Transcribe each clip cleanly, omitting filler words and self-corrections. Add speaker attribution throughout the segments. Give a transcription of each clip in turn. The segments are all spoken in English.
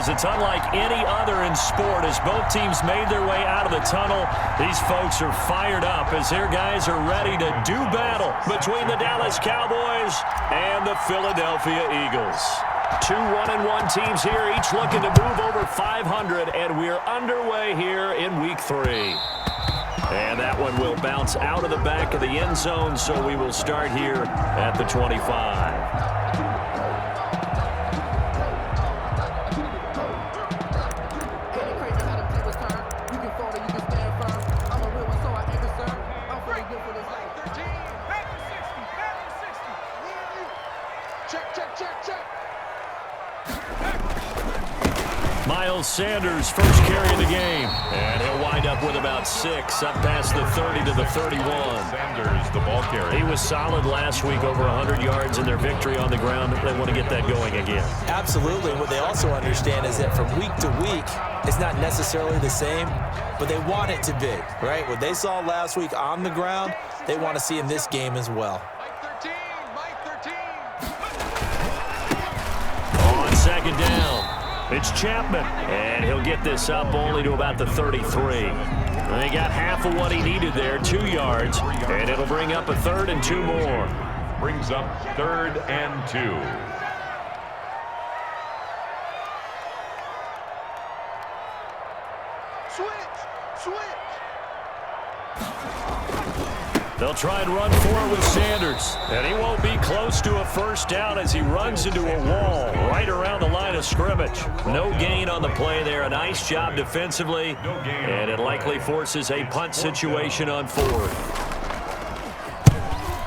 Speaker 1: because it's unlike any other in sport. As both teams made their way out of the tunnel, these folks are fired up as their guys are ready to do battle between the Dallas Cowboys and the Philadelphia Eagles. Two 1-1 teams here, each looking to move over 500, and we're underway here in Week 3. And that one will bounce out of the back of the end zone, so we will start here at the 25. Miles Sanders first carry of the game, and he'll wind up with about 6, up past the 30 to the 31.
Speaker 2: Sanders, the ball carrier.
Speaker 1: He was solid last week, over 100 yards in their victory on the ground. They want to get that going again.
Speaker 3: Absolutely. What they also understand is that from week to week, it's not necessarily the same, but they want it to be, right? What they saw last week on the ground, they want to see in this game as well.
Speaker 2: Mike 13.
Speaker 1: On second down, it's Chapman, and he'll get this up only to about the 33. And they got half of what he needed there, 2 yards, and it'll bring up a 3rd and 2 more.
Speaker 2: Brings up 3rd and 2.
Speaker 4: Switch!
Speaker 1: They'll try and run for it with Sanders, and he won't be close to a first down as he runs into a wall right around the line of scrimmage. No gain on the play there. A nice job defensively, and it likely forces a punt situation on 4th.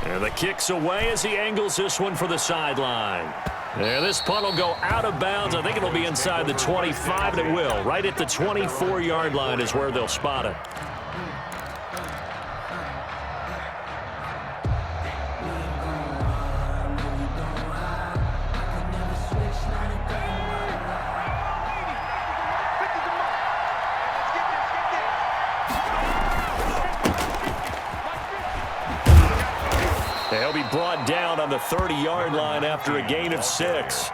Speaker 1: And the kick's away as he angles this one for the sideline. And this punt will go out of bounds. I think it'll be inside the 25, and it will. Right at the 24-yard line is where they'll spot it. They'll be brought down on the 30-yard line after a gain of 6.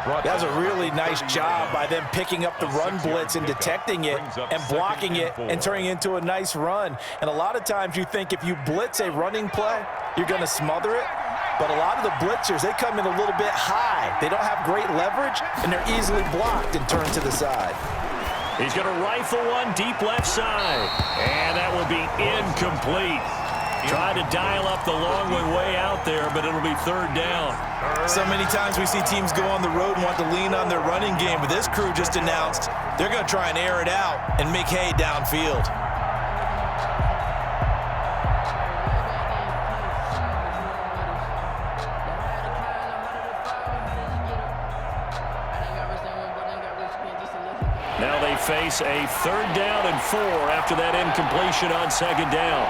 Speaker 3: That was a really nice job by them picking up the run blitz and detecting it and blocking it and turning it into a nice run. And a lot of times you think if you blitz a running play, you're going to smother it. But a lot of the blitzers, they come in a little bit high. They don't have great leverage, and they're easily blocked and turned to the side.
Speaker 1: He's going to rifle one deep left side. And that will be incomplete. Tried to dial up the long way out there, but it'll be 3rd down.
Speaker 3: So many times we see teams go on the road and want to lean on their running game, but this crew just announced they're going to try and air it out and make hay downfield.
Speaker 1: Now they face a 3rd down and 4 after that incompletion on 2nd down.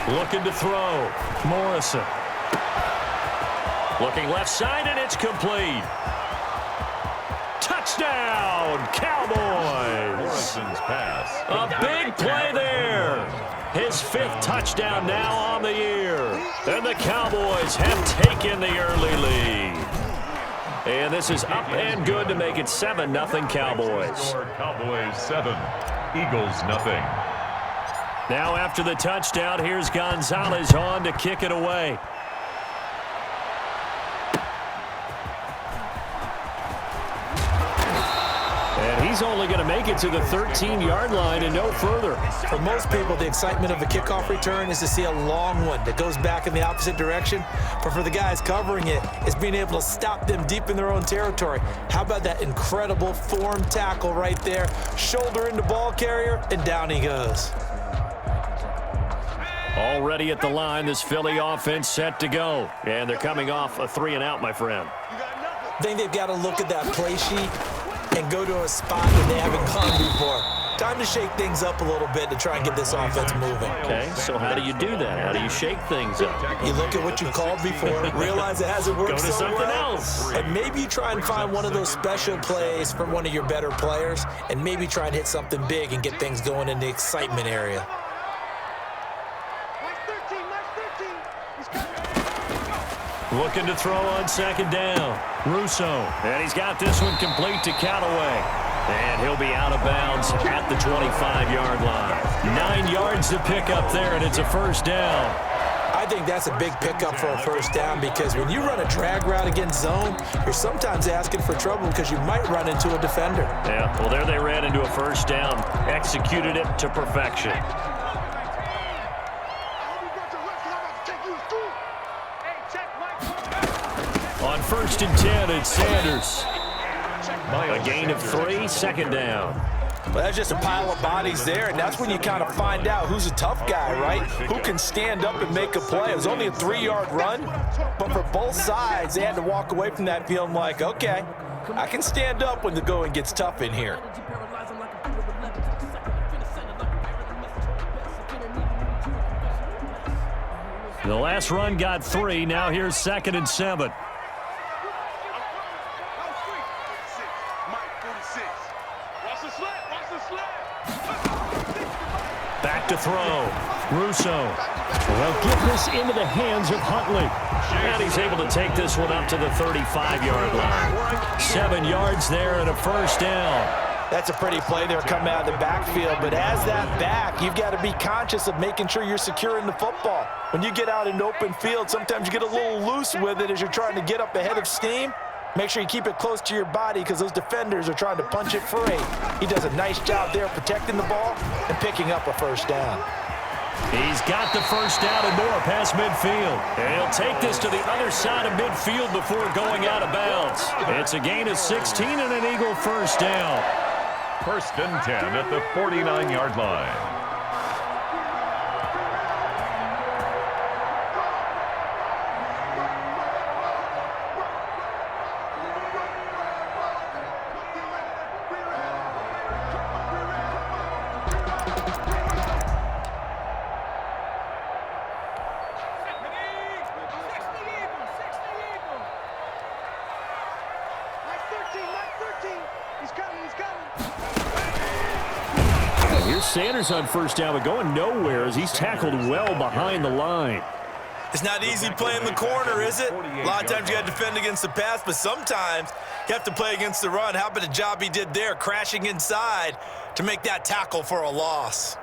Speaker 1: Looking to throw. Morrison. Looking left side, and it's complete. Touchdown, Cowboys.
Speaker 2: Morrison's pass.
Speaker 1: A big play there. His 5th touchdown now on the year. And the Cowboys have taken the early lead. And this is up and good to make it 7-0 Cowboys.
Speaker 2: Cowboys 7, Eagles nothing.
Speaker 1: Now after the touchdown, here's Gonzalez on to kick it away. And he's only going to make it to the 13-yard line and no further.
Speaker 3: For most people, the excitement of a kickoff return is to see a long one that goes back in the opposite direction. But for the guys covering it, it's being able to stop them deep in their own territory. How about that incredible form tackle right there? Shoulder into ball carrier, and down he goes.
Speaker 1: Already at the line, this Philly offense set to go. And they're coming off a 3-and-out, my friend.
Speaker 3: I think they've got to look at that play sheet and go to a spot that they haven't gone before. Time to shake things up a little bit to try and get this offense moving.
Speaker 1: Okay, so how do you do that? How do you shake things up?
Speaker 3: You look at what you called before, realize it hasn't worked
Speaker 1: Go to
Speaker 3: so
Speaker 1: something
Speaker 3: well,
Speaker 1: else.
Speaker 3: and maybe you try and find one of those special plays from one of your better players, and maybe try and hit something big and get things going in the excitement area.
Speaker 1: Looking to throw on second down. Russo. And he's got this one complete to Callaway. And he'll be out of bounds at the 25-yard line. 9 yards to pick up there, and it's a first down.
Speaker 3: I think that's a big pickup for a first down because when you run a drag route against zone, you're sometimes asking for trouble because you might run into a defender.
Speaker 1: Yeah, well, there they ran into a first down. Executed it to perfection. On 1st and 10, it's Sanders. A gain of 3, second down.
Speaker 3: Well, that's just a pile of bodies there, and that's when you kind of find out who's a tough guy, right? Who can stand up and make a play. It was only a 3-yard run, but for both sides, they had to walk away from that feeling like, okay, I can stand up when the going gets tough in here.
Speaker 1: The last run got 3. Now here's 2nd and 7. Back to throw. Russo. Well, get this into the hands of Huntley. And he's able to take this one up to the 35-yard line. 7 yards there and a first down.
Speaker 3: That's a pretty play there coming out of the backfield, but as that back, you've got to be conscious of making sure you're securing the football. When you get out in open field, sometimes you get a little loose with it as you're trying to get up ahead of steam. Make sure you keep it close to your body because those defenders are trying to punch it free. He does a nice job there protecting the ball and picking up a first down.
Speaker 1: He's got the first down and more past midfield. And he'll take this to the other side of midfield before going out of bounds. It's a gain of 16 and an Eagle first down.
Speaker 2: 1st and 10 at the 49-yard line.
Speaker 1: Sanders on first down, but going nowhere as he's tackled well behind the line.
Speaker 3: It's not easy playing the corner, is it? A lot of times you got to defend against the pass, but sometimes you have to play against the run. How about the job he did there, crashing inside to make that tackle for a loss?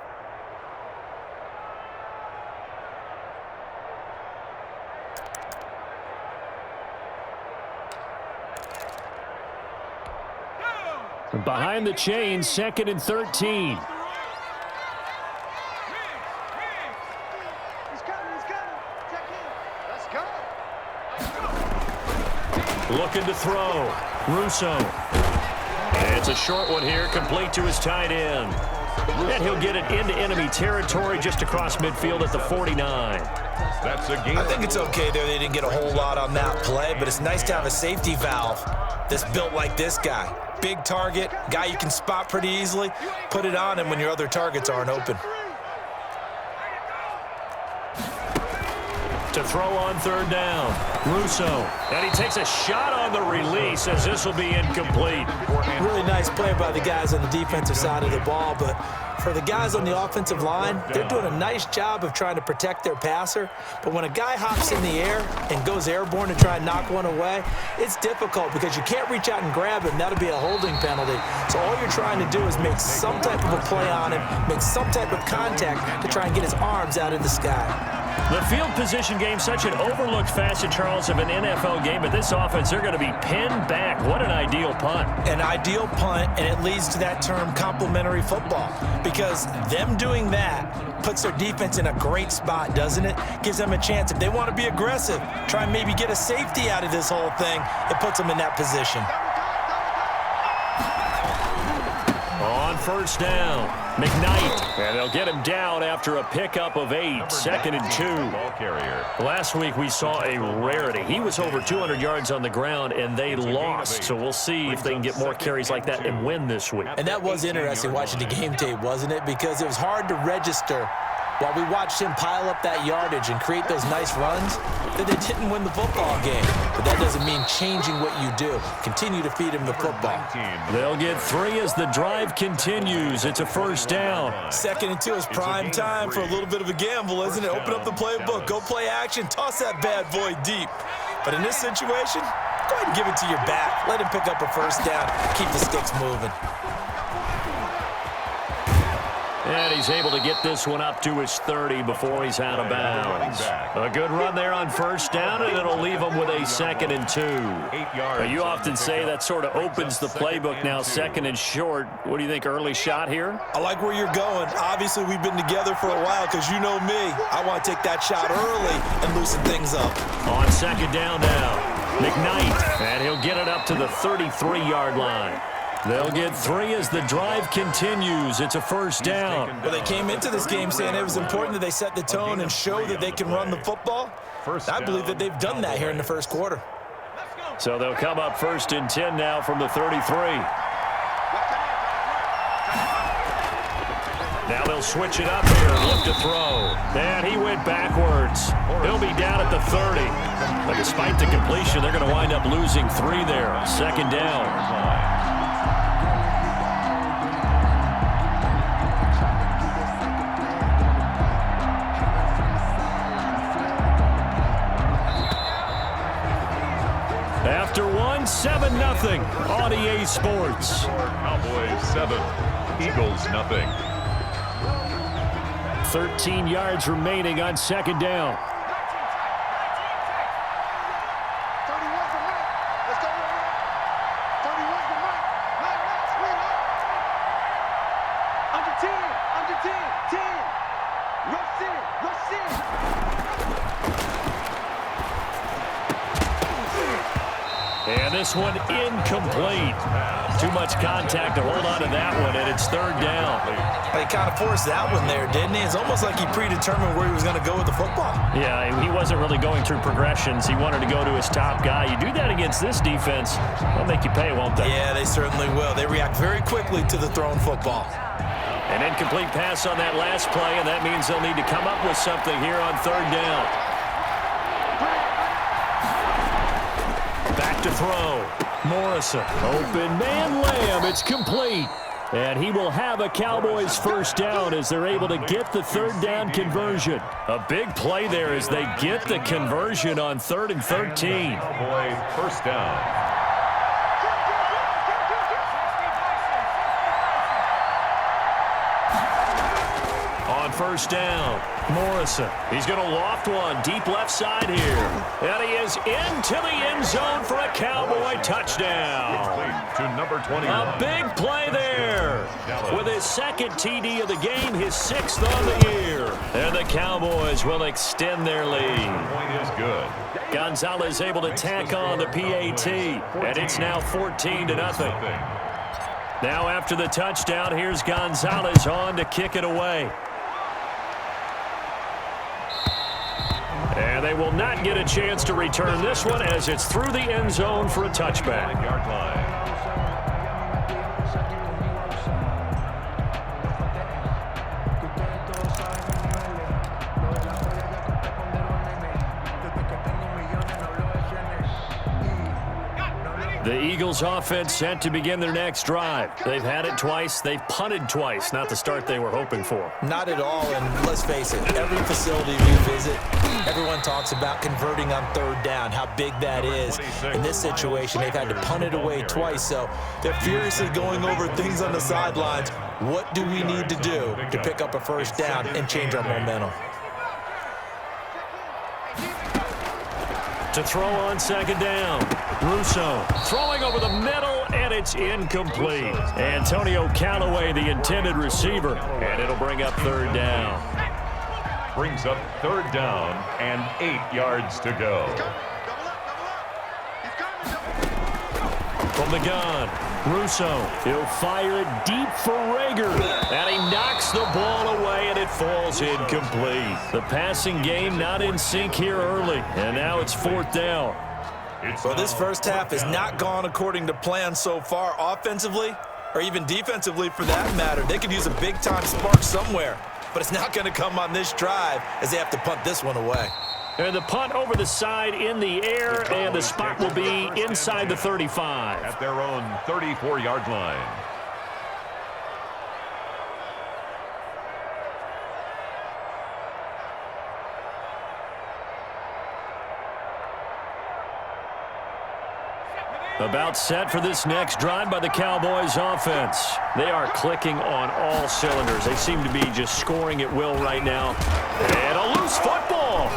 Speaker 1: Behind the chain, 2nd and 13. Looking to throw. Russo. And it's a short one here, complete to his tight end. And he'll get it into enemy territory just across midfield at the 49.
Speaker 2: That's a gain.
Speaker 3: I think it's okay there. They didn't get a whole lot on that play, but it's nice to have a safety valve that's built like this guy. Big target, guy you can spot pretty easily. Put it on him when your other targets aren't open.
Speaker 1: To throw on 3rd down. Russo. And he takes a shot on the release as this will be incomplete.
Speaker 3: Really nice play by the guys on the defensive side of the ball, but for the guys on the offensive line, they're doing a nice job of trying to protect their passer. But when a guy hops in the air and goes airborne to try and knock one away, it's difficult because you can't reach out and grab him. That'll be a holding penalty. So all you're trying to do is make some type of a play on him, make some type of contact to try and get his arms out in the sky.
Speaker 1: The field position game, such an overlooked facet, Charles, of an NFL game, but this offense, they're going to be pinned back. What an ideal punt.
Speaker 3: An ideal punt, and it leads to that term complementary football, because them doing that puts their defense in a great spot, doesn't it? Gives them a chance. If they want to be aggressive, try and maybe get a safety out of this whole thing, it puts them in that position.
Speaker 1: On first down, McKnight, and they'll get him down after a pickup of 8, 2nd and 2.
Speaker 2: Ball carrier.
Speaker 1: Last week we saw a rarity. He was over 200 yards on the ground, and they lost. So we'll see if they can get more carries like that and win this week.
Speaker 3: And that was interesting watching the game tape, wasn't it? Because it was hard to register while we watched him pile up that yardage and create those nice runs that they didn't win the football game. But that doesn't mean changing what you do. Continue to feed him the football.
Speaker 1: They'll get 3 as the drive continues. It's a first down.
Speaker 3: 2nd and 2 is prime time for a little bit of a gamble, isn't it? Open up the playbook. Go play action. Toss that bad boy deep. But in this situation, go ahead and give it to your back. Let him pick up a first down. Keep the sticks moving.
Speaker 1: And he's able to get this one up to his 30 before he's out of bounds. A good run there on first down, and it'll leave him with a 2nd and 2. You often say that sort of opens the playbook now, 2nd and short. What do you think, early shot here?
Speaker 3: I like where you're going. Obviously, we've been together for a while because you know me. I want to take that shot early and loosen things up.
Speaker 1: On 2nd down now, McKnight, and he'll get it up to the 33-yard line. They'll get 3 as the drive continues. It's a first down.
Speaker 3: Well, they came into this game saying it was important that they set the tone and show that they can run the football. I believe that they've done that here in the first quarter.
Speaker 1: So they'll come up 1st and 10 now from the 33. Now they'll switch it up here and look to throw. And he went backwards. He'll be down at the 30. But despite the completion, they're going to wind up losing 3 there. 2nd down. After 7-0 on EA Sports.
Speaker 2: Cowboys 7, Eagles nothing.
Speaker 1: 13 yards remaining on 2nd down.
Speaker 4: 31's the mark. Let's go right now. 31's the mark. Let's win up. Under 10, 10. Rush in, rush in.
Speaker 1: And this one incomplete. Too much contact to hold on to that one, and it's 3rd down.
Speaker 3: He kind of forced that one there, didn't he? It's almost like he predetermined where he was going to go with the football.
Speaker 1: Yeah, he wasn't really going through progressions. He wanted to go to his top guy. You do that against this defense, they'll make you pay, won't they?
Speaker 3: Yeah, they certainly will. They react very quickly to the thrown football.
Speaker 1: An incomplete pass on that last play, and that means they'll need to come up with something here on 3rd down. Back to throw. Morrison. Open man Lamb. It's complete. And he will have a Cowboys first down as they're able to get the 3rd down conversion. A big play there as they get the conversion on 3rd and 13.
Speaker 2: Cowboys first down.
Speaker 1: On 1st down, Morrison. He's going to loft one deep left side here. And he is into the end zone for a Cowboy touchdown.
Speaker 2: To number 21.
Speaker 1: A big play there. With his 2nd TD of the game, his 6th on the year. And the Cowboys will extend their lead.
Speaker 2: Point is good.
Speaker 1: Gonzalez able to tack on the PAT. And it's now 14-0. Now after the touchdown, here's Gonzalez on to kick it away. And they will not get a chance to return this one as it's through the end zone for a touchback.
Speaker 2: 9-yard line.
Speaker 1: The Eagles offense set to begin their next drive. They've had it twice. They've punted twice. Not the start they were hoping for.
Speaker 3: Not at all, and let's face it, every facility we visit, everyone talks about converting on 3rd down, how big that is. In this situation, they've had to punt it away twice, so they're furiously going over things on the sidelines. What do we need to do to pick up a first down and change our momentum?
Speaker 1: To throw on 2nd down, Russo throwing over the middle, and it's incomplete. Antonio Callaway, the intended receiver, and it'll bring up 3rd down.
Speaker 2: Brings up 3rd down and 8 yards to go.
Speaker 1: From the gun, Russo, he'll fire it deep for Rager, and he knocks the ball away, and it falls incomplete. The passing game not in sync here early, and now it's 4th down.
Speaker 3: Well, this first half has not gone according to plan so far offensively, or even defensively for that matter. They could use a big-time spark somewhere, but it's not going to come on this drive as they have to punt this one away.
Speaker 1: And the punt over the side in the air, and the spot will be inside the 35.
Speaker 2: At their own 34-yard line.
Speaker 1: About set for this next drive by the Cowboys offense. They are clicking on all cylinders. They seem to be just scoring at will right now. And a loose football.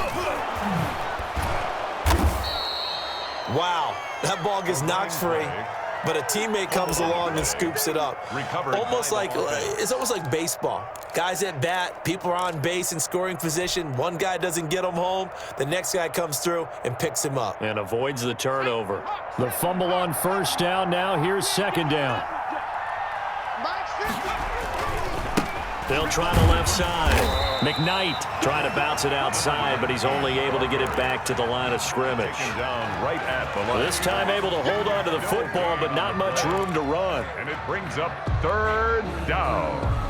Speaker 5: Wow, that ball gets knocked free, but a teammate comes along and scoops it up. It's almost like baseball. Guys at bat, people are on base in scoring position. One guy doesn't get him home. The next guy comes through and picks him up.
Speaker 1: And avoids the turnover. The fumble on first down now. Here's second down. They'll try the left side. McKnight trying to bounce it outside, but he's only able to get it back to the line of scrimmage. This time able to hold on to the football, but not much room to run.
Speaker 2: And it brings up third down.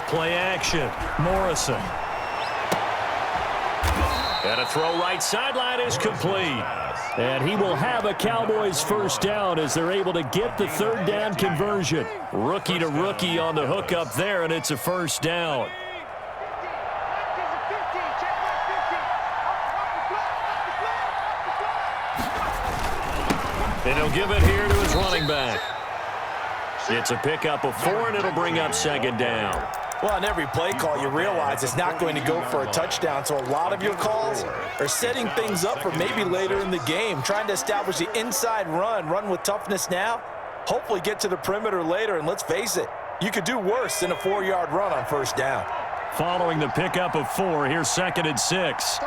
Speaker 1: Play action. Morrison. And a throw right sideline is complete. And he will have a Cowboys first down as they're able to get the third down conversion. Rookie to rookie on the hookup there, and it's a first down. And he'll give it here to his running back. It's a pickup of 4, and it'll bring up second down.
Speaker 3: Well, on every play call, you realize it's not going to go for a touchdown, so a lot of your calls are setting things up for maybe later in the game, trying to establish the inside run with toughness now, hopefully get to the perimeter later, and let's face it, you could do worse than a 4-yard run on first down.
Speaker 1: Following the pickup of 4, here's second and 6.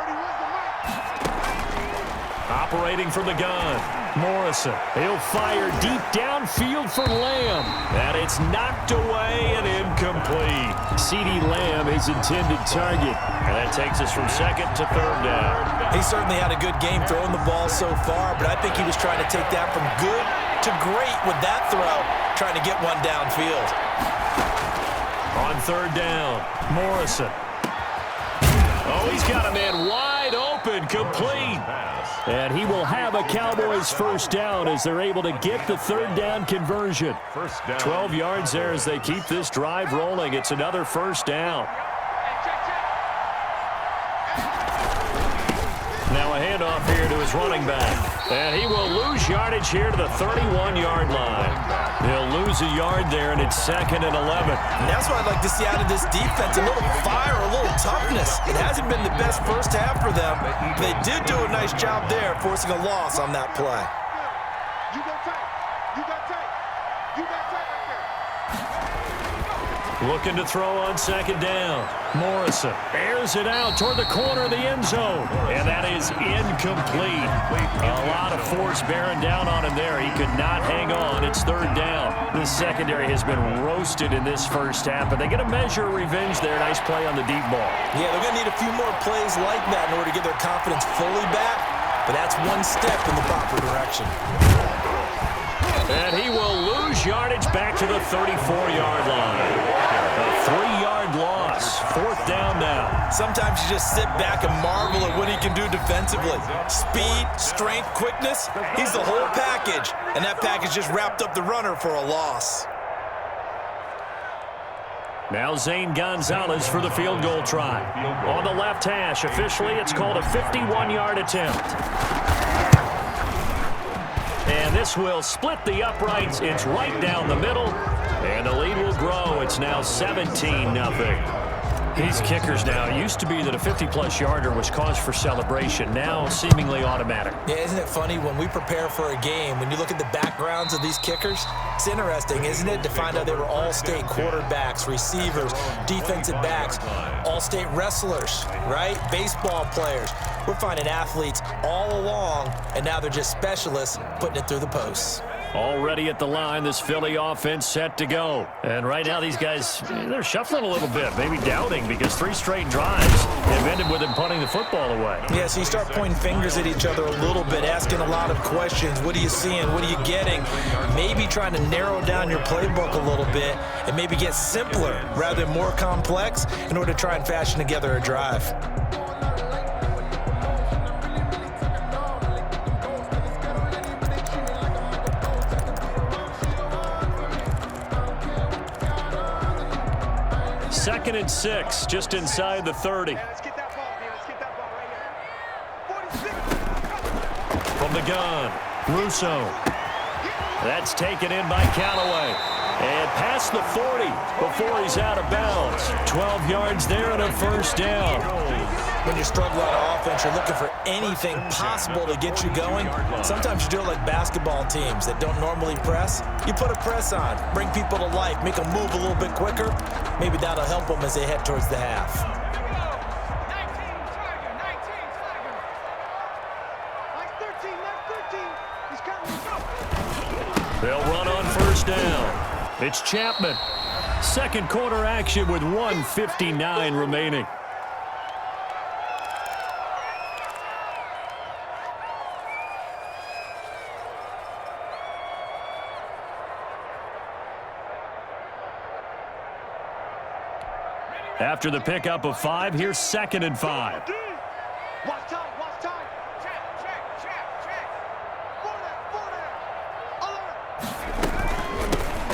Speaker 1: Operating from the gun. Morrison, he'll fire deep downfield for Lamb. And it's knocked away and incomplete. CeeDee Lamb, his intended target. And that takes us from second to third down.
Speaker 5: He certainly had a good game throwing the ball so far, but I think he was trying to take that from good to great with that throw, trying to get one downfield.
Speaker 1: On third down, Morrison. Oh, he's got a man wide open, complete. And he will have a Cowboys first down as they're able to get the third down conversion. 12 yards there as they keep this drive rolling. It's another first down. Now a handoff here to his running back. And he will lose yardage here to the 31-yard line. He'll lose a yard there, and it's second and 11.
Speaker 5: And that's what I'd like to see out of this defense, a little fire, a little toughness. It hasn't been the best first half for them. They did do a nice job there, forcing a loss on that play.
Speaker 4: You got tight. You got tight. You got tight right there.
Speaker 1: Looking to throw on second down. Morrison airs it out toward the corner of the end zone. And that is incomplete. A lot of force bearing down on him there. He could not hang on. It's third down. The secondary has been roasted in this first half, but they get a measure of revenge there. Nice play on the deep ball.
Speaker 5: Yeah, they're going to need a few more plays like that in order to get their confidence fully back, but that's one step in the proper direction.
Speaker 1: And he will lose yardage back to the 34-yard line. A 3-yard loss. Fourth down now.
Speaker 5: Sometimes you just sit back and marvel at what he can do defensively. Speed, strength, quickness, he's the whole package. And that package just wrapped up the runner for a loss.
Speaker 1: Now Zane Gonzalez for the field goal try. On the left hash, officially it's called a 51-yard attempt. And this will split the uprights. It's right down the middle. And the lead will grow. It's now 17-0. These kickers now, it used to be that a 50-plus yarder was cause for celebration. Now seemingly automatic.
Speaker 5: Yeah, isn't it funny when we prepare for a game, when you look at the backgrounds of these kickers, it's interesting, isn't it, to find out they were all-state quarterbacks, receivers, defensive backs, all-state wrestlers, right? Baseball players. We're finding athletes all along, and now they're just specialists putting it through the posts.
Speaker 1: Already at the line, this Philly offense set to go. And right now these guys, they're shuffling a little bit, maybe doubting, because 3 straight drives have ended with them punting the football away.
Speaker 5: Yeah, so you start pointing fingers at each other a little bit, asking a lot of questions. What are you seeing? What are you getting? Maybe trying to narrow down your playbook a little bit and maybe get simpler rather than more complex in order to try and fashion together a drive.
Speaker 1: 2nd and 6, just inside the 30.
Speaker 4: Let's get that ball, man. Let's get that ball right here. 46.
Speaker 1: From the gun, Russo. That's taken in by Callaway. And past the 40 before he's out of bounds. 12 yards there and a first down.
Speaker 5: When you're struggling on offense, you're looking for anything possible to get you going. Sometimes you do it like basketball teams that don't normally press. You put a press on, bring people to life, make them move a little bit quicker. Maybe that'll help them as they head towards the half.
Speaker 4: 13.
Speaker 1: They'll run on first down. It's Chapman. Second quarter action with 1:59 remaining. After the pickup of 5, here's 2nd and 5.
Speaker 4: Watch time, watch time. Check.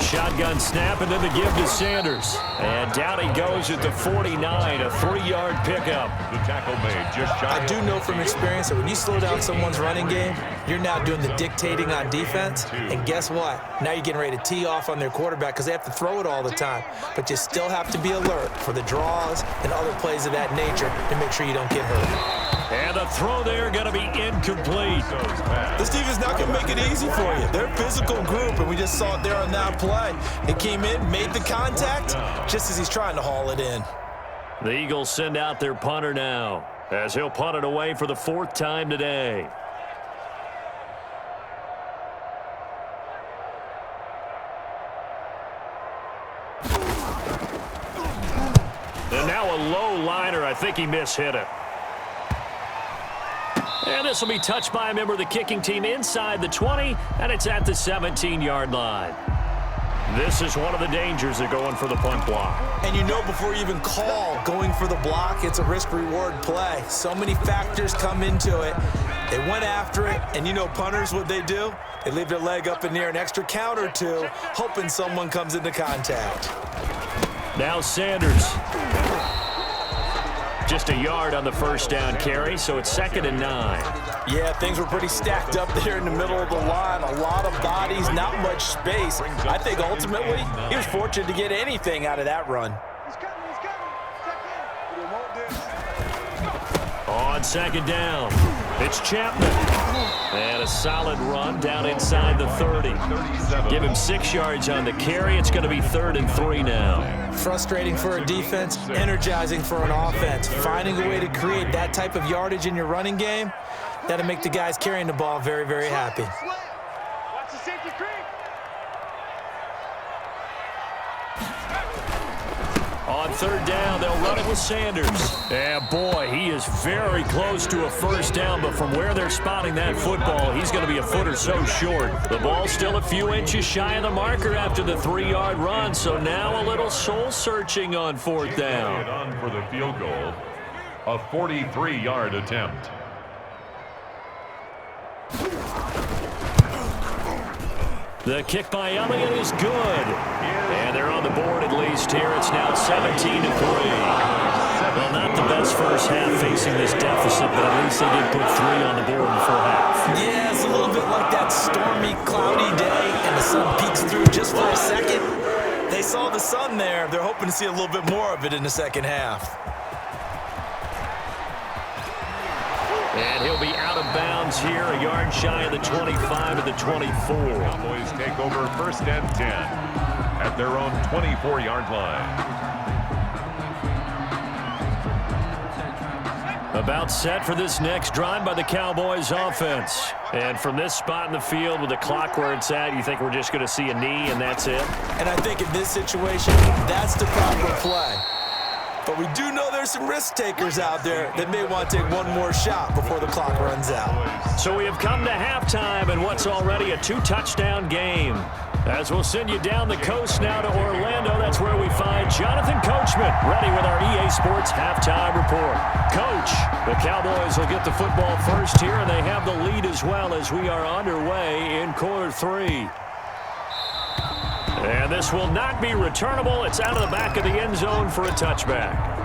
Speaker 1: Shotgun snap and then the give to Sanders. And down he goes at the 49, a 3-yard pickup.
Speaker 2: The tackle made just shy.
Speaker 5: I do know from experience that when you slow down someone's running game, you're now doing the dictating on defense. And guess what? Now you're getting ready to tee off on their quarterback because they have to throw it all the time. But you still have to be alert for the draws and other plays of that nature to make sure you don't get hurt.
Speaker 1: And the throw there going to be incomplete.
Speaker 5: This defense not going to make it easy for you. They're a physical group, and we just saw it there on that play. It came in, made the contact, just as he's trying to haul it in.
Speaker 1: The Eagles send out their punter now, as he'll punt it away for the 4th time today. And now a low liner. I think he mishit it. And this will be touched by a member of the kicking team inside the 20, and it's at the 17-yard line. This is one of the dangers of going for the punt block.
Speaker 5: And you know before you even call going for the block, it's a risk-reward play. So many factors come into it. They went after it, and you know punters, what they do? They leave their leg up in the air an extra count or two, hoping someone comes into contact.
Speaker 1: Now Sanders. Just a yard on the first down carry, so it's 2nd and 9.
Speaker 3: Yeah, things were pretty stacked up there in the middle of the line. A lot of bodies, not much space. I think ultimately he was fortunate to get anything out of that run.
Speaker 4: He's coming. Check in. We want this.
Speaker 1: On 2nd down, it's Chapman. And a solid run down inside the 30. Give him 6 yards on the carry. It's going to be 3rd and 3 now.
Speaker 5: Frustrating for a defense, energizing for an offense. Finding a way to create that type of yardage in your running game, that'll make the guys carrying the ball very, very happy.
Speaker 4: Watch the safety creep.
Speaker 1: On 3rd down, they'll run it with Sanders. And boy, he is very close to a first down, but from where they're spotting that football, he's going to be a foot or so short. The ball's still a few inches shy of the marker after the 3-yard run, so now a little soul-searching on 4th down.
Speaker 2: On for the field goal, a 43-yard attempt.
Speaker 1: The kick by Elliott is good. And they're on the board at least here. It's now 17-3. Well, not the best first half facing this deficit, but at least they did put 3 on the board before half.
Speaker 5: Yeah, it's a little bit like that stormy, cloudy day, and the sun peeks through just for a second. They saw the sun there. They're hoping to see a little bit more of it in the second half.
Speaker 1: And he'll be out of bounds here, a yard shy of the 25 to the 24.
Speaker 2: Cowboys take over 1st and 10 at their own 24-yard line.
Speaker 1: About set for this next drive by the Cowboys offense. And from this spot in the field with the clock where it's at, you think we're just going to see a knee and that's it?
Speaker 5: And I think in this situation, that's the proper play. But we do know there's some risk takers out there that may want to take one more shot before the clock runs out.
Speaker 1: So we have come to halftime in what's already a 2-touchdown game. As we'll send you down the coast now to Orlando, that's where we find Jonathan Coachman ready with our EA Sports halftime report. Coach, the Cowboys will get the football first here, and they have the lead as well as we are underway in quarter 3. And this will not be returnable. It's out of the back of the end zone for a touchback.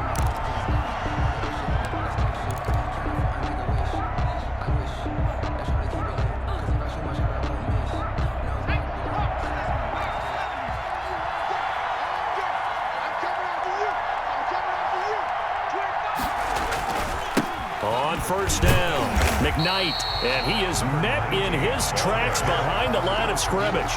Speaker 1: On first down, McKnight, and he is met in his tracks behind the line of scrimmage.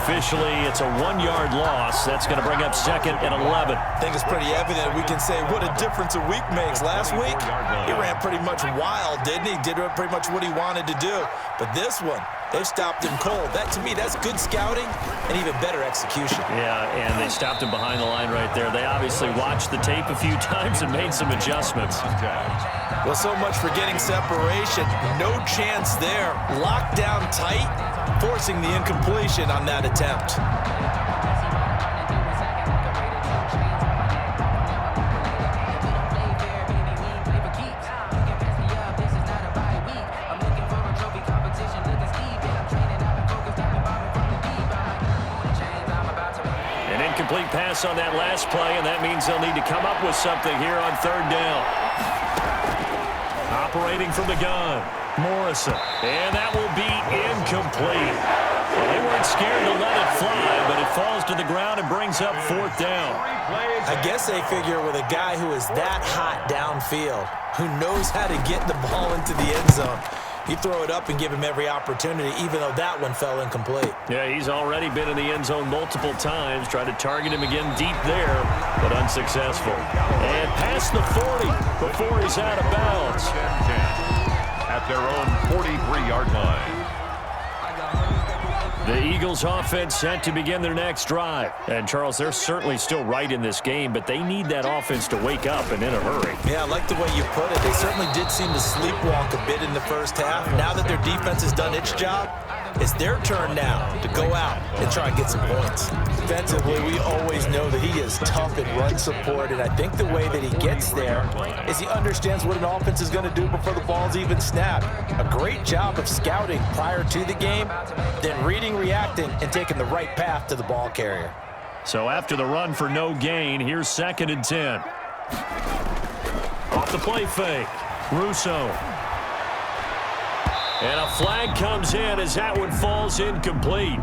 Speaker 1: Officially, it's a 1-yard loss. That's going to bring up 2nd and 11.
Speaker 5: I think it's pretty evident. We can say what a difference a week makes. Last week, he ran pretty much wild, didn't he? Did pretty much what he wanted to do. But this one, they stopped him cold. That, to me, that's good scouting and even better execution.
Speaker 1: Yeah, and they stopped him behind the line right there. They obviously watched the tape a few times and made some adjustments.
Speaker 5: Well, so much for getting separation. No chance there. Locked down tight, forcing the incompletion on that attempt.
Speaker 1: An incomplete pass on that last play, and that means they'll need to come up with something here on 3rd down. Operating from the gun, Morrison, and that will be incomplete. Well, they weren't scared to let it fly, but it falls to the ground and brings up 4th down.
Speaker 5: I guess they figure with a guy who is that hot downfield, who knows how to get the ball into the end zone, you throw it up and give him every opportunity, even though that one fell incomplete.
Speaker 1: Yeah, he's already been in the end zone multiple times, tried to target him again deep there, but unsuccessful. And past the 40 before he's out of bounds.
Speaker 2: At their own 43-yard line.
Speaker 1: The Eagles offense set to begin their next drive. And, Charles, they're certainly still right in this game, but they need that offense to wake up and in a hurry.
Speaker 5: Yeah, I like the way you put it. They certainly did seem to sleepwalk a bit in the first half. Now that their defense has done its job, it's their turn now to go out and try and get some points. Defensively, we always know that he is tough in run support, and I think the way that he gets there is he understands what an offense is going to do before the ball's even snapped. A great job of scouting prior to the game, then reading, reacting, and taking the right path to the ball carrier.
Speaker 1: So after the run for no gain, here's 2nd and 10. Off the play fake, Russo. And a flag comes in as that one falls incomplete.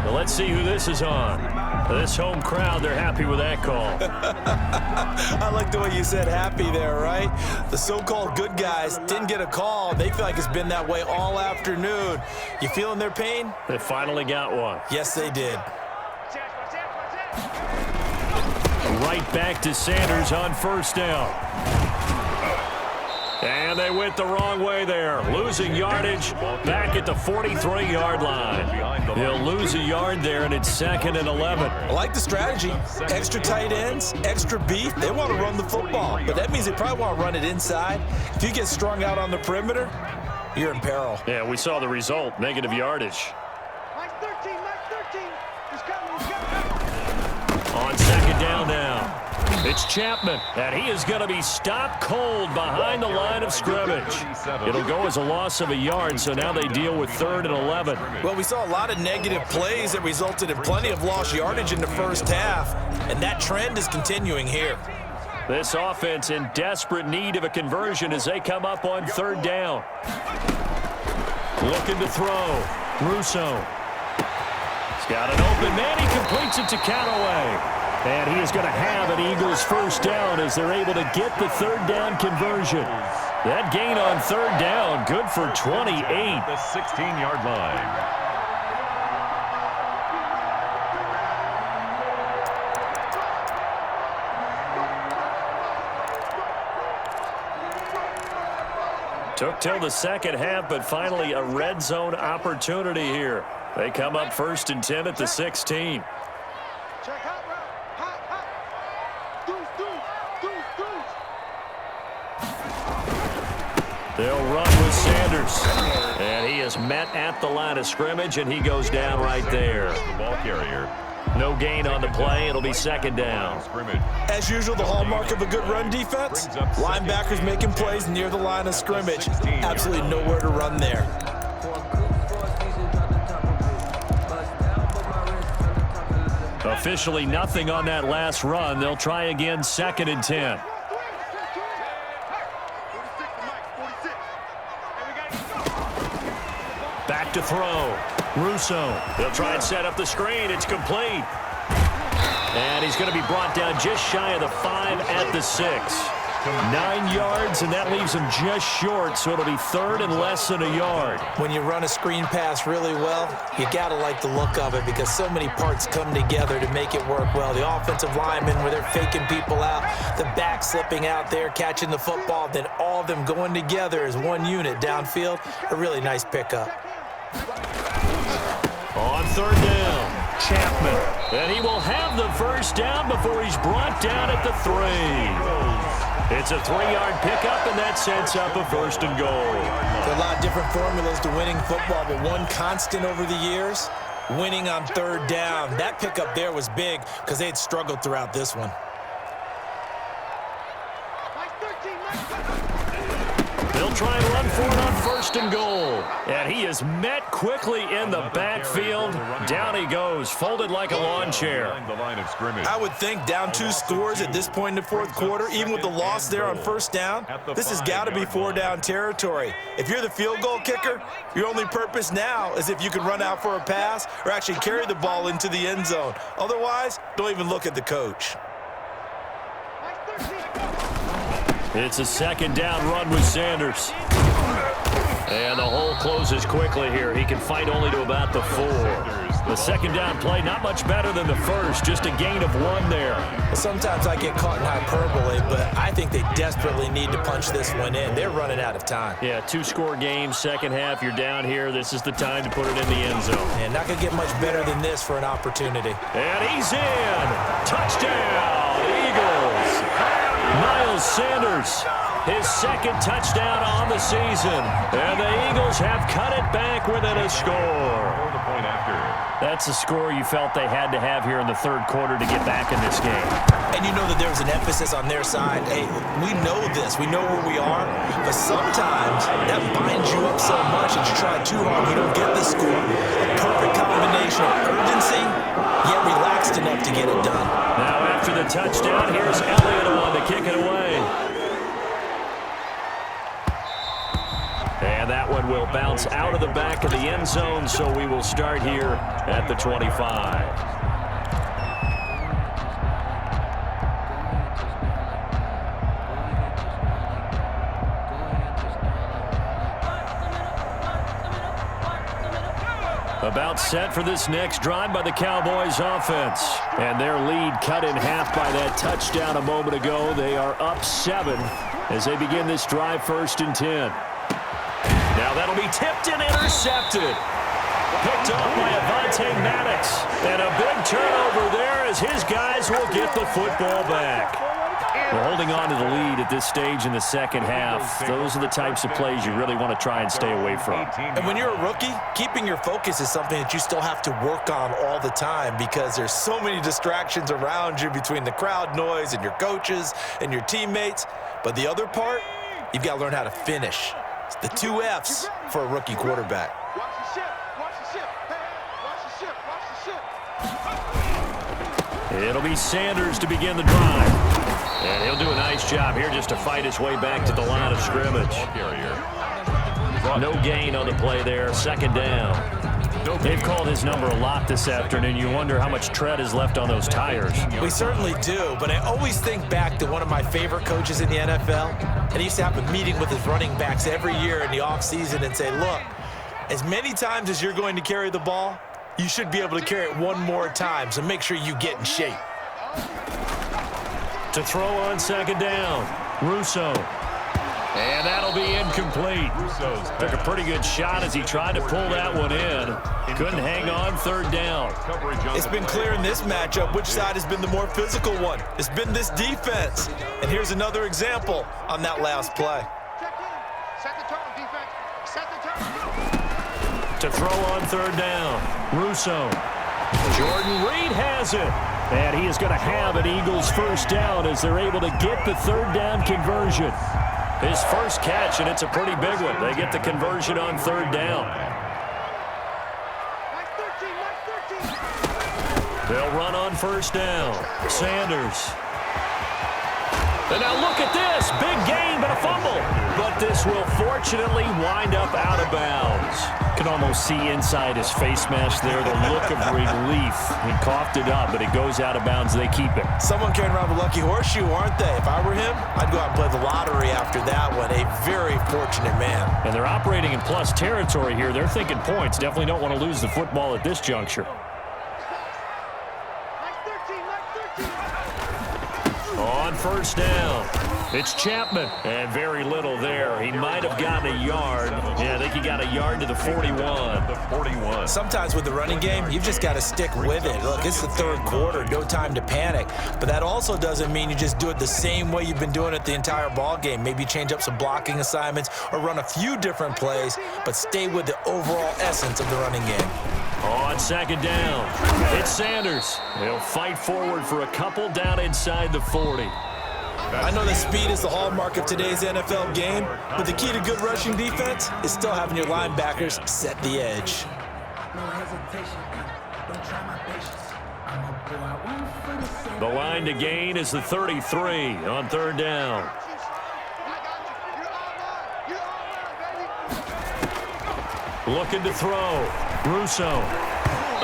Speaker 1: Well, let's see who this is on. This home crowd, they're happy with that call.
Speaker 5: I like the way you said happy there, right? The so-called good guys didn't get a call. They feel like it's been that way all afternoon. You feeling their pain?
Speaker 1: They finally got one.
Speaker 5: Yes, they did.
Speaker 1: Right back to Sanders on 1st down. And they went the wrong way there. Losing yardage back at the 43-yard line. He'll lose a yard there, and it's 2nd and 11.
Speaker 5: I like the strategy. Extra tight ends, extra beef. They want to run the football, but that means they probably want to run it inside. If you get strung out on the perimeter, you're in peril.
Speaker 1: Yeah, we saw the result, negative yardage.
Speaker 4: Mike 13, he's coming.
Speaker 1: On 2nd down now. It's Chapman, and he is going to be stopped cold behind the line of scrimmage. It'll go as a loss of a yard, so now they deal with 3rd and 11.
Speaker 5: Well, we saw a lot of negative plays that resulted in plenty of lost yardage in the first half, and that trend is continuing here.
Speaker 1: This offense in desperate need of a conversion as they come up on 3rd down. Looking to throw. Russo. He's got an open man. He completes it to Callaway. And he is going to have an Eagles 1st down as they're able to get the 3rd down conversion. That gain on 3rd down, good for 28.
Speaker 2: The 16-yard line.
Speaker 1: Took till the second half, but finally a red zone opportunity here. They come up 1st and 10 at the 16.
Speaker 4: Check hot route. Hot. Deuce.
Speaker 1: They'll run with Sanders. And he is met at the line of scrimmage, and he goes down right there.
Speaker 2: The ball carrier.
Speaker 1: No gain on the play. It'll be 2nd down.
Speaker 5: As usual, the hallmark of a good run defense, linebackers making plays near the line of scrimmage. Absolutely nowhere to run there.
Speaker 1: Officially nothing on that last run. They'll try again, 2nd and 10. Back to throw. Russo. They'll try and set up the screen. It's complete. And he's going to be brought down just shy of the 5 at the 6. 9 yards, and that leaves him just short, so it'll be 3rd and less than a yard.
Speaker 5: When you run a screen pass really well, you got to like the look of it because so many parts come together to make it work well. The offensive linemen, where they're faking people out, the back slipping out there, catching the football, then all of them going together as one unit downfield. A really nice pickup.
Speaker 1: On 3rd down, Chapman. And he will have the 1st down before he's brought down at the 3. It's a 3-yard pickup, and that sets up a 1st and goal.
Speaker 5: There are a lot of different formulas to winning football, but one constant over the years, winning on 3rd down. That pickup there was big because they had struggled throughout this one.
Speaker 1: They'll try and run for it on 1st and goal. And he is met quickly in the backfield. Down he goes, folded like a lawn chair.
Speaker 5: I would think down 2 scores at this point in the 4th quarter, even with the loss there on 1st down, this has got to be 4-down territory. If you're the field goal kicker, your only purpose now is if you can run out for a pass or actually carry the ball into the end zone. Otherwise, don't even look at the coach.
Speaker 1: It's a 2nd down run with Sanders. And the hole closes quickly here. He can fight only to about the 4. The 2nd down play, not much better than the 1st, just a gain of 1 there.
Speaker 5: Sometimes I get caught in hyperbole, but I think they desperately need to punch this one in. They're running out of time.
Speaker 1: Yeah, 2-score game, 2nd half, you're down here. This is the time to put it in the end zone.
Speaker 5: And not going to get much better than this for an opportunity.
Speaker 1: And he's in. Touchdown, Eagles. Miles Sanders, his 2nd touchdown on the season. And the Eagles have cut it back within a score. That's a score you felt they had to have here in the 3rd quarter to get back in this game.
Speaker 5: And you know that there was an emphasis on their side. Hey, we know this. We know where we are. But sometimes that binds you up so much that you try too hard, you don't get the score. A perfect combination of urgency, yet relaxed enough to get it done.
Speaker 1: Now after the touchdown, here's Elliott on to kick it away. And that one will bounce out of the back of the end zone, so we will start here at the 25. About set for this next drive by the Cowboys offense. And their lead cut in half by that touchdown a moment ago. They are up 7 as they begin this drive, 1st and 10. Now that'll be tipped and intercepted. Picked off by Avonte Maddox. And a big turnover there as his guys will get the football back. We're holding on to the lead at this stage in the 2nd half. Those are the types of plays you really want to try and stay away from.
Speaker 5: And when you're a rookie, keeping your focus is something that you still have to work on all the time because there's so many distractions around you between the crowd noise and your coaches and your teammates. But the other part, you've got to learn how to finish. It's the 2 F's for a rookie quarterback.
Speaker 4: Watch the ship. Watch the ship. Hey, watch the ship. Watch the ship.
Speaker 1: It'll be Sanders to begin the drive. And he'll do a nice job here just to fight his way back to the line of scrimmage. No gain on the play there, 2nd down. They've called his number a lot this afternoon. You wonder how much tread is left on those tires.
Speaker 5: We certainly do, but I always think back to one of my favorite coaches in the NFL, and he used to have a meeting with his running backs every year in the offseason and say, look, as many times as you're going to carry the ball, you should be able to carry it 1 more time, so make sure you get in shape.
Speaker 1: To throw on 2nd down, Russo. And that'll be incomplete. Took a pretty good shot as he tried to pull that one in. Couldn't hang on 3rd down.
Speaker 5: It's been clear in this matchup which side has been the more physical one. It's been this defense. And here's another example on that last play.
Speaker 4: Check in. Set the tone, defense. Set the tone.
Speaker 1: To throw on 3rd down, Russo. Jordan Reed has it. And he is going to have an Eagles 1st down as they're able to get the 3rd down conversion. His first catch, and it's a pretty big one. They get the conversion on 3rd down. They'll run on first down. Sanders. And now look at this. Big gain, but a fumble. But this will fortunately wind up out of bounds. Can almost see inside his face mask there the look of relief. He coughed it up, but it goes out of bounds. They keep it.
Speaker 5: Someone carrying around the lucky horseshoe, aren't they? If I were him, I'd go out and play the lottery after that one. A very fortunate man.
Speaker 1: And they're operating in plus territory here. They're thinking points. Definitely don't want to lose the football at this juncture. On first down, it's Chapman. And very little there. He might have gotten a yard. Yeah, I think he got a yard to the 41.
Speaker 2: The 41.
Speaker 5: Sometimes with the running game, you've just got to stick with it. Look, it's the third quarter, no time to panic. But that also doesn't mean you just do it the same way you've been doing it the entire ball game. Maybe change up some blocking assignments or run a few different plays, but stay with the overall essence of the running game.
Speaker 1: On second down, it's Sanders. He'll fight forward for a couple down inside the 40.
Speaker 5: I know that speed is the hallmark of today's NFL game, but the key to good rushing defense is still having your linebackers set the edge.
Speaker 1: The line to gain is the 33 on third down. Looking to throw. Russo.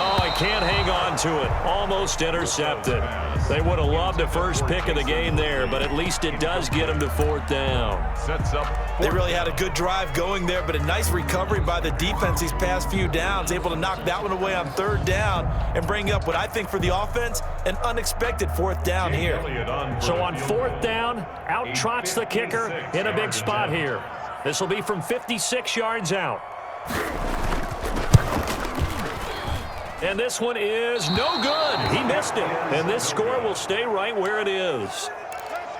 Speaker 1: Oh, he can't hang on to it. Almost intercepted. They would have loved the first pick of the game there, but at least it does get him to fourth down.
Speaker 2: Sets up.
Speaker 5: They really had a good drive going there, but a nice recovery by the defense these past few downs, able to knock that one away on third down and bring up what I think for the offense, an unexpected fourth down here.
Speaker 1: So on fourth down, out trots the kicker in a big spot here. This will be from 56 yards out. And this one is no good. He missed it. And this score will stay right where it is.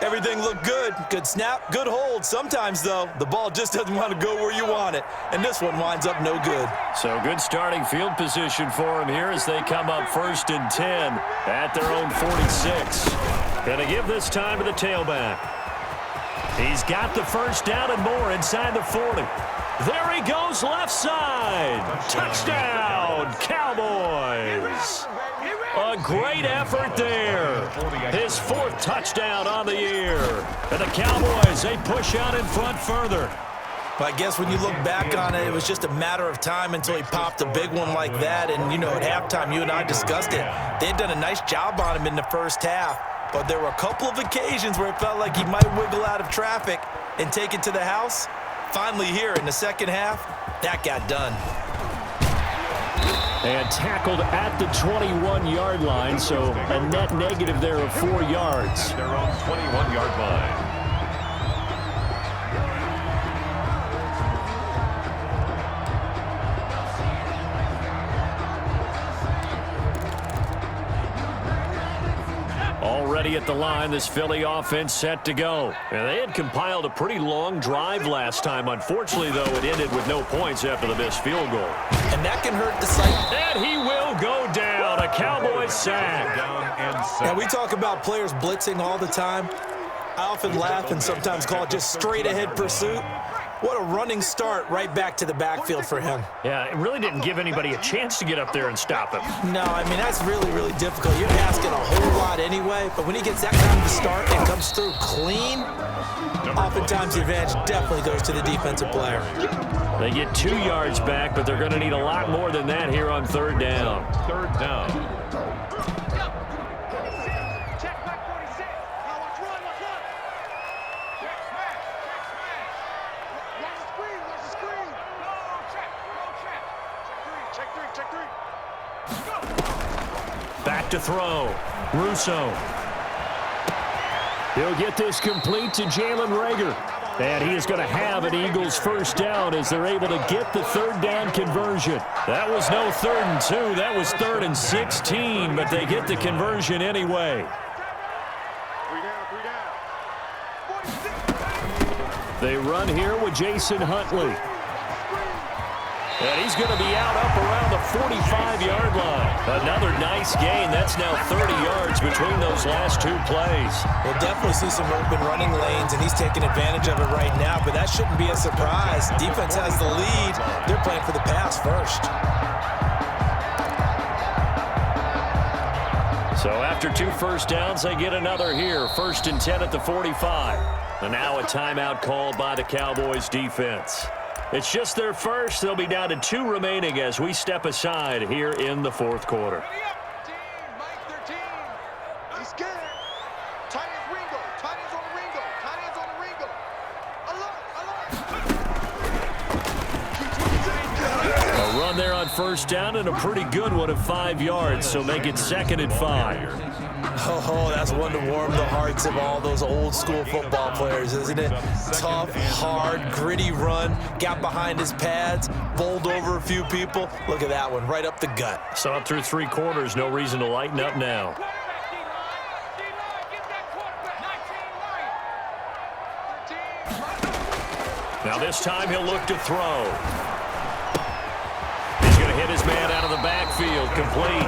Speaker 5: Everything looked good. Good snap, good hold. Sometimes, though, the ball just doesn't want to go where you want it. And this one winds up no good.
Speaker 1: So good starting field position for him here as they come up 1st and 10 at their own 46. Going to give this time to the tailback. He's got the first down and more inside the 40. There he goes, left side. Touchdown, Cowboys. A great effort there. His 4th touchdown on the year. And the Cowboys, they push out in front further.
Speaker 5: But I guess when you look back on it, it was just a matter of time until he popped a big one like that. And, you know, at halftime, you and I discussed it. They had done a nice job on him in the first half. But there were a couple of occasions where it felt like he might wiggle out of traffic and take it to the house. Finally here in the second half, that got done.
Speaker 1: And tackled at the 21-yard line, so a net negative there of 4 yards.
Speaker 2: Their own 21-yard line.
Speaker 1: Already at the line, this Philly offense set to go. And they had compiled a pretty long drive last time. Unfortunately, though, it ended with no points after the missed field goal.
Speaker 5: And that can hurt the sight.
Speaker 1: And he will go down. A Cowboys sack.
Speaker 5: And we talk about players blitzing all the time. I often laugh and sometimes call it just straight-ahead pursuit. What a running start right back to the backfield for him.
Speaker 1: Yeah, it really didn't give anybody a chance to get up there and stop him.
Speaker 5: No, I mean, that's really, really difficult. You're asking a whole lot anyway, but when he gets that kind of a start and comes through clean, oftentimes the advantage definitely goes to the defensive player.
Speaker 1: They get 2 yards back, but they're going to need a lot more than that here on third down.
Speaker 2: Third down.
Speaker 1: Back to throw. Russo. He'll get this complete to Jalen Reagor. And he is going to have an Eagles first down as they're able to get the third down conversion. That was no 3rd and 2. That was 3rd and 16, but they get the conversion anyway. They run here with Jason Huntley. And he's going to be out up around the 45-yard line. Another nice gain. That's now 30 yards between those last 2 plays.
Speaker 5: We'll definitely see some open running lanes, and he's taking advantage of it right now, but that shouldn't be a surprise. Defense has the lead. They're playing for the pass first.
Speaker 1: So after 2 first downs, they get another here. 1st and 10 at the 45. And now a timeout called by the Cowboys defense. It's just their first. They'll be down to 2 remaining as we step aside here in the 4th quarter.
Speaker 4: He's scared. Tight ends Ringo. Tight ends on the Ringo. Tight ends on the Ringo. Alert, alert.
Speaker 1: A run there on 1st down and a pretty good one of 5 yards, so make it 2nd and 5.
Speaker 5: Oh, that's one to warm the hearts of all those old school football players, isn't it? Tough, hard, gritty run, got behind his pads, bowled over a few people. Look at that one, right up the gut.
Speaker 1: So up through 3 quarters, no reason to lighten up now. Now this time he'll look to throw. He's going to hit his man out of the backfield, complete.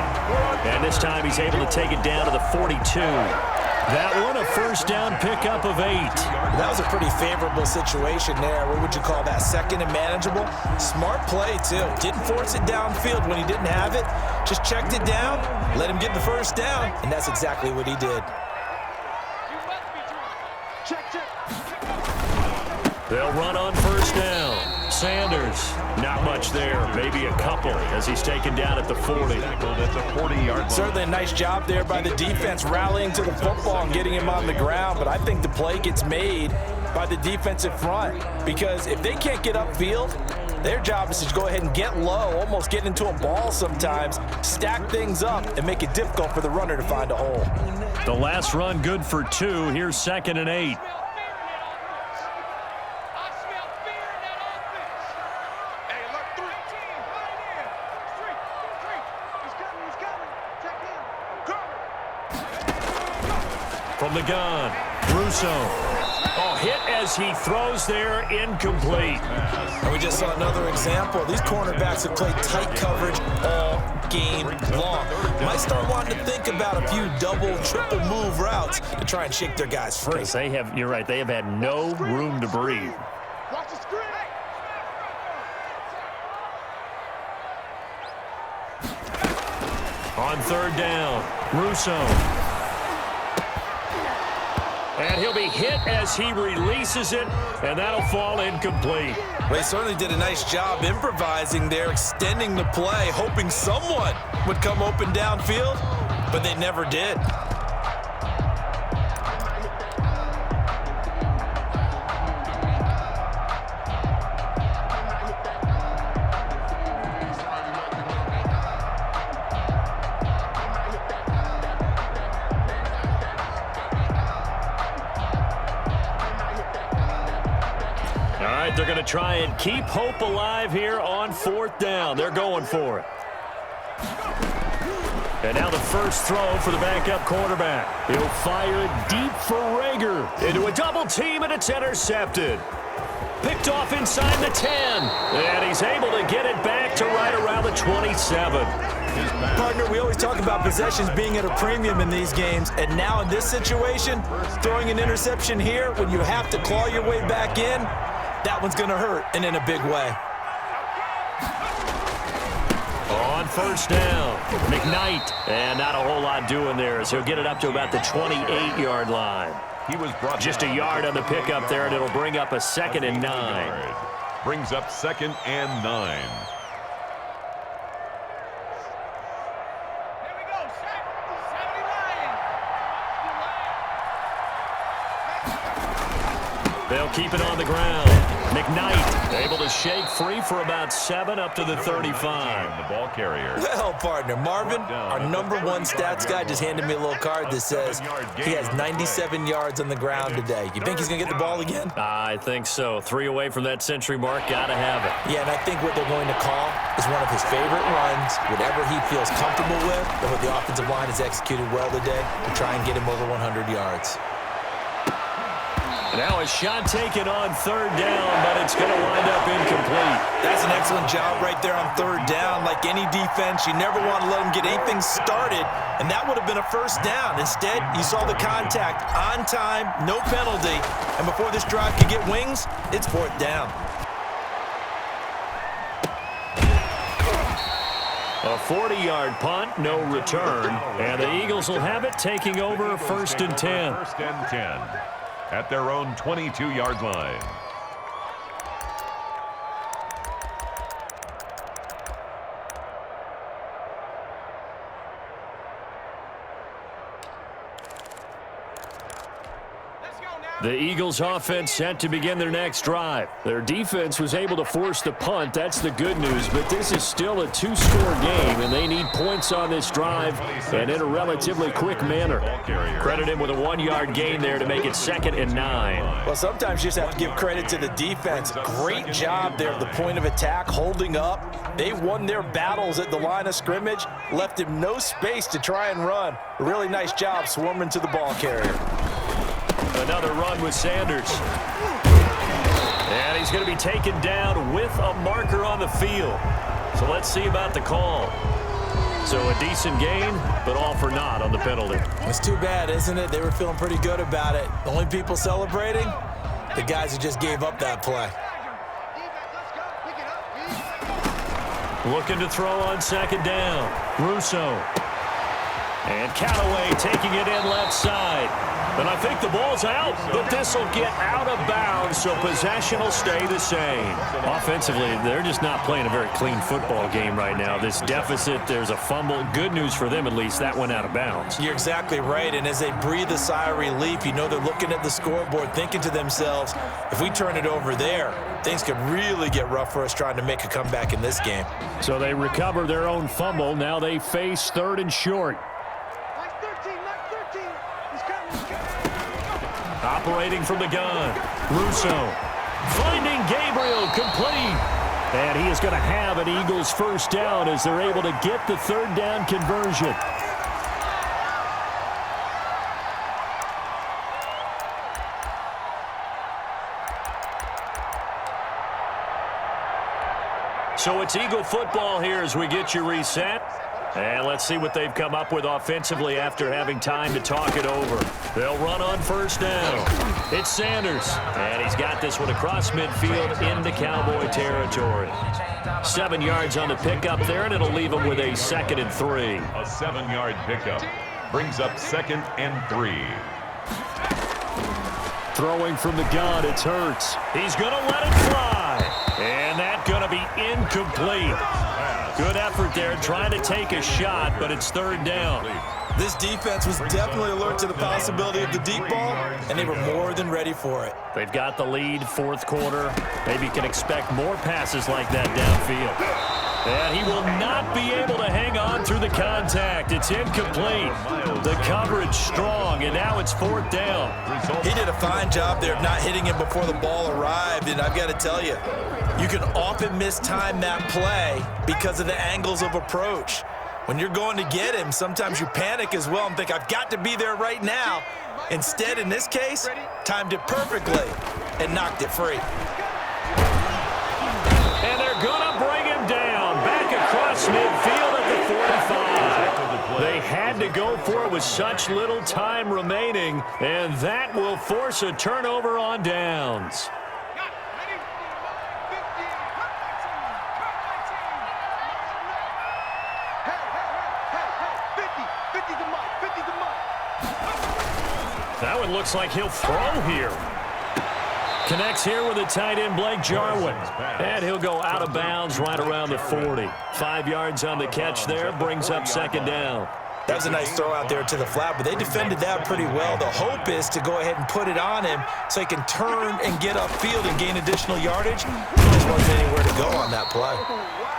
Speaker 1: And this time he's able to take it down to the 42. That one a 1st down pickup of 8.
Speaker 5: That was a pretty favorable situation there. What would you call that? 2nd and manageable? Smart play, too. Didn't force it downfield when he didn't have it. Just checked it down, let him get the 1st down, and that's exactly what he did.
Speaker 1: They'll run on 1st down. Sanders, not much there, maybe a couple as he's taken down at the 40.
Speaker 2: That's a 40-yard line.
Speaker 3: Certainly a nice job there by the defense rallying to the football and getting him on the ground, but I think the play gets made by the defensive front because if they can't get upfield, their job is to go ahead and get low, almost get into a ball sometimes, stack things up, and make it difficult for the runner to find a hole.
Speaker 1: The last run good for 2. Here's 2nd and 8. From the gun, Russo. Oh, hit as he throws there, incomplete.
Speaker 5: And we just saw another example. These cornerbacks have played tight coverage all game long. Might start wanting to think about a few double, triple move routes to try and shake their guys free.
Speaker 1: They have, you're right, they have had no room to breathe.
Speaker 4: Watch the screen.
Speaker 1: On 3rd down, Russo. And he'll be hit as he releases it, and that'll fall incomplete.
Speaker 5: Well, he certainly did a nice job improvising there, extending the play, hoping someone would come open downfield, but they never did.
Speaker 1: They're going to try and keep hope alive here on 4th down. They're going for it. And now the first throw for the backup quarterback. He'll fire it deep for Rager. Into a double team, and it's intercepted. Picked off inside the 10. And he's able to get it back to right around the 27.
Speaker 5: Partner, we always talk about possessions being at a premium in these games, and now in this situation, throwing an interception here when you have to claw your way back in, that one's going to hurt, and in a big way.
Speaker 1: On 1st down, McKnight. And not a whole lot doing there as he'll get it up to about the 28-yard line.
Speaker 2: He was brought
Speaker 1: just a yard on the pickup there, and it'll bring up a 2nd and 9.
Speaker 2: Brings up 2nd and 9.
Speaker 1: They'll keep it on the ground. McKnight able to shake free for about 7 up to the 35.
Speaker 2: The ball carrier.
Speaker 5: Well, partner, Marvin, our #1 stats guy just handed me a little card that says he has 97 yards on the ground today. You think he's going to get the ball again?
Speaker 1: I think so. 3 away from that century mark. Got to have it.
Speaker 5: Yeah, and I think what they're going to call is one of his favorite runs, whatever he feels comfortable with, and what the offensive line has executed well today to try and get him over 100 yards.
Speaker 1: Now a shot taken on 3rd down, but it's going to wind up incomplete.
Speaker 5: That's an excellent job right there on 3rd down. Like any defense, you never want to let them get anything started, and that would have been a 1st down. Instead, you saw the contact on time, no penalty, and before this drive could get wings, it's 4th down.
Speaker 1: A 40-yard punt, no return, and the Eagles will have it, taking over 1st and 10.
Speaker 2: 1st and 10 at their own 22-yard line.
Speaker 1: The Eagles offense set to begin their next drive. Their defense was able to force the punt. That's the good news, but this is still a 2-score game, and they need points on this drive and in a relatively quick manner. Credit him with a 1-yard gain there to make it 2nd and 9.
Speaker 3: Well, sometimes you just have to give credit to the defense. Great job there at the point of attack, holding up. They won their battles at the line of scrimmage, left him no space to try and run. A really nice job swarming to the ball carrier.
Speaker 1: Another run with Sanders. And he's going to be taken down with a marker on the field. So let's see about the call. So a decent gain, but all for naught on the penalty.
Speaker 5: It's too bad, isn't it? They were feeling pretty good about it. The only people celebrating, the guys who just gave up that play.
Speaker 1: Looking to throw on 2nd down. Russo. And Callaway taking it in left side. And I think the ball's out, but this will get out of bounds, so possession will stay the same. Offensively, they're just not playing a very clean football game right now. This deficit, there's a fumble. Good news for them, at least. That went out of bounds.
Speaker 5: You're exactly right, and as they breathe a sigh of relief, you know they're looking at the scoreboard, thinking to themselves, if we turn it over there, things could really get rough for us trying to make a comeback in this game.
Speaker 1: So they recover their own fumble. Now they face 3rd and short. Operating from the gun, Russo finding Gabriel complete. And he is going to have an Eagles 1st down as they're able to get the 3rd down conversion. So it's Eagle football here as we get you reset. And let's see what they've come up with offensively after having time to talk it over. They'll run on 1st down. It's Sanders. And he's got this one across midfield into Cowboy territory. 7 yards on the pickup there, and it'll leave him with a 2nd and 3.
Speaker 2: A 7-yard pickup brings up 2nd and 3.
Speaker 1: Throwing from the gun, it's Hurts. He's going to let it fly. And that's going to be incomplete. Good effort there, trying to take a shot, but it's 3rd down.
Speaker 5: This defense was definitely alert to the possibility of the deep ball, and they were more than ready for it.
Speaker 1: They've got the lead, 4th quarter. Maybe can expect more passes like that downfield. And he will not be able to hang on through the contact. It's incomplete. The coverage strong, and now it's 4th down.
Speaker 5: He did a fine job there of not hitting him before the ball arrived, and I've got to tell you, you can often mistime that play because of the angles of approach. When you're going to get him, sometimes you panic as well and think, I've got to be there right now. Instead, in this case, timed it perfectly and knocked it free.
Speaker 1: And they're going to bring him down back across midfield at the 45. They had to go for it with such little time remaining, and that will force a turnover on downs. That one looks like he'll throw here. Connects here with the tight end, Blake Jarwin. And he'll go out of bounds right around the 40. 5 yards on the catch there, brings up 2nd down.
Speaker 5: That was a nice throw out there to the flat, but they defended that pretty well. The hope is to go ahead and put it on him so he can turn and get upfield and gain additional yardage. He just wasn't anywhere to go on that play.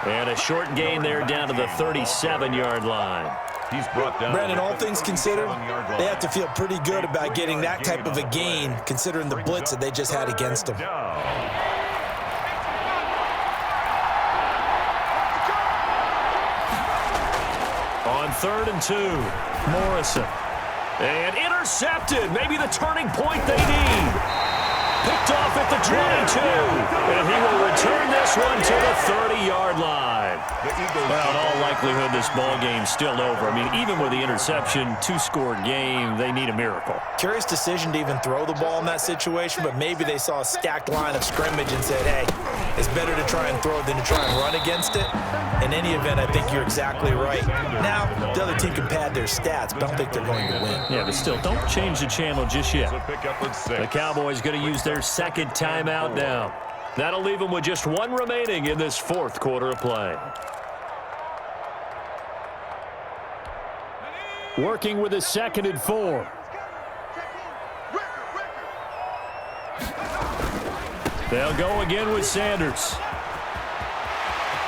Speaker 1: And a short gain there down to the 37-yard line.
Speaker 2: He's brought down.
Speaker 5: Brandon, all things considered, they have to feel pretty good about getting that type of a gain, considering the blitz that they just had against them.
Speaker 1: On 3rd and 2, Morrison. And intercepted, maybe the turning point they need. Picked off at the 22, and he will return this one to the 30-yard line. Well, in all likelihood, this ball game's still over. I mean, even with the interception, 2-score game, they need a miracle.
Speaker 5: Curious decision to even throw the ball in that situation, but maybe they saw a stacked line of scrimmage and said, hey, It's better to try and throw than to try and run against it. In any event, I think you're exactly right. Now, the other team can pad their stats, but I don't think they're going to win.
Speaker 1: Yeah, but still, don't change the channel just yet. The Cowboys going to use their second timeout now. That'll leave them with just one remaining in this fourth quarter of play. Working with a 2nd and 4. They'll go again with Sanders.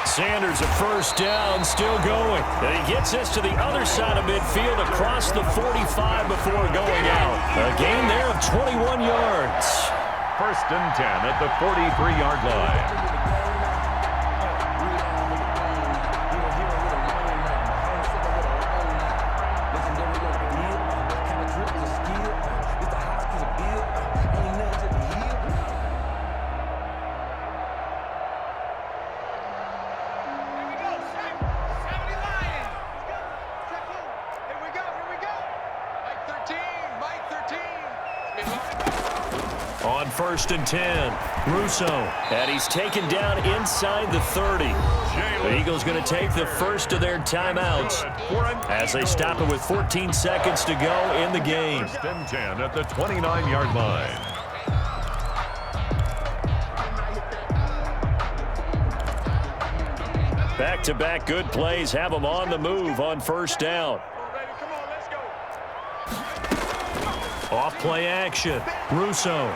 Speaker 1: Sanders a first down, still going. And he gets this to the other side of midfield across the 45 before going out. A gain there of 21 yards.
Speaker 2: 1st and 10 at the 43-yard line.
Speaker 1: On 1st and 10, Russo, and he's taken down inside the 30. The Eagles going to take the first of their timeouts as they stop it with 14 seconds to go in the game.
Speaker 2: 1st and 10 at the 29-yard line.
Speaker 1: Back-to-back good plays have them on the move on 1st down. Off play action. Russo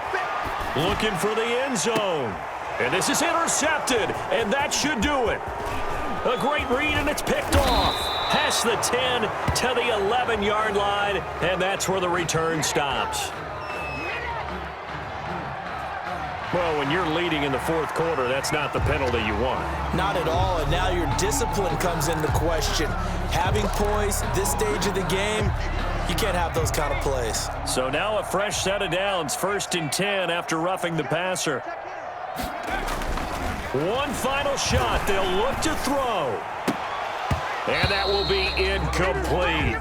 Speaker 1: looking for the end zone. And this is intercepted, and that should do it. A great read, and it's picked off. Past the 10 to the 11-yard line, and that's where the return stops. Well, when you're leading in the fourth quarter, that's not the penalty you want.
Speaker 5: Not at all, and now your discipline comes into question. Having poise at this stage of the game, you can't have those kind of plays.
Speaker 1: So now a fresh set of downs, 1st and 10 after roughing the passer. One final shot. They'll look to throw. And that will be incomplete.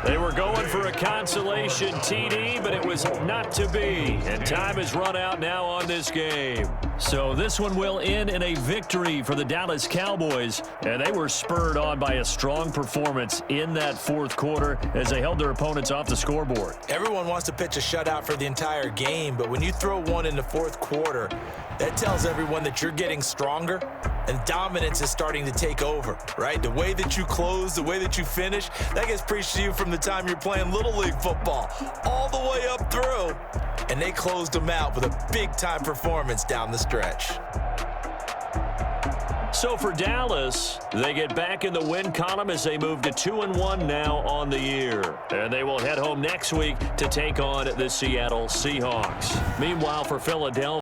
Speaker 1: They were going for a consolation TD, but it was not to be. And time has run out now on this game. So this one will end in a victory for the Dallas Cowboys. And they were spurred on by a strong performance in that fourth quarter as they held their opponents off the scoreboard.
Speaker 5: Everyone wants to pitch a shutout for the entire game, but when you throw one in the fourth quarter, that tells everyone that you're getting stronger and dominance is starting to take over, right? The way that you close, the way that you finish, that gets preached to you from the time you're playing Little League football all the way up through. And they closed them out with a big-time performance down the stretch.
Speaker 1: So for Dallas, they get back in the win column as they move to 2-1 now on the year. And they will head home next week to take on the Seattle Seahawks. Meanwhile, for Philadelphia,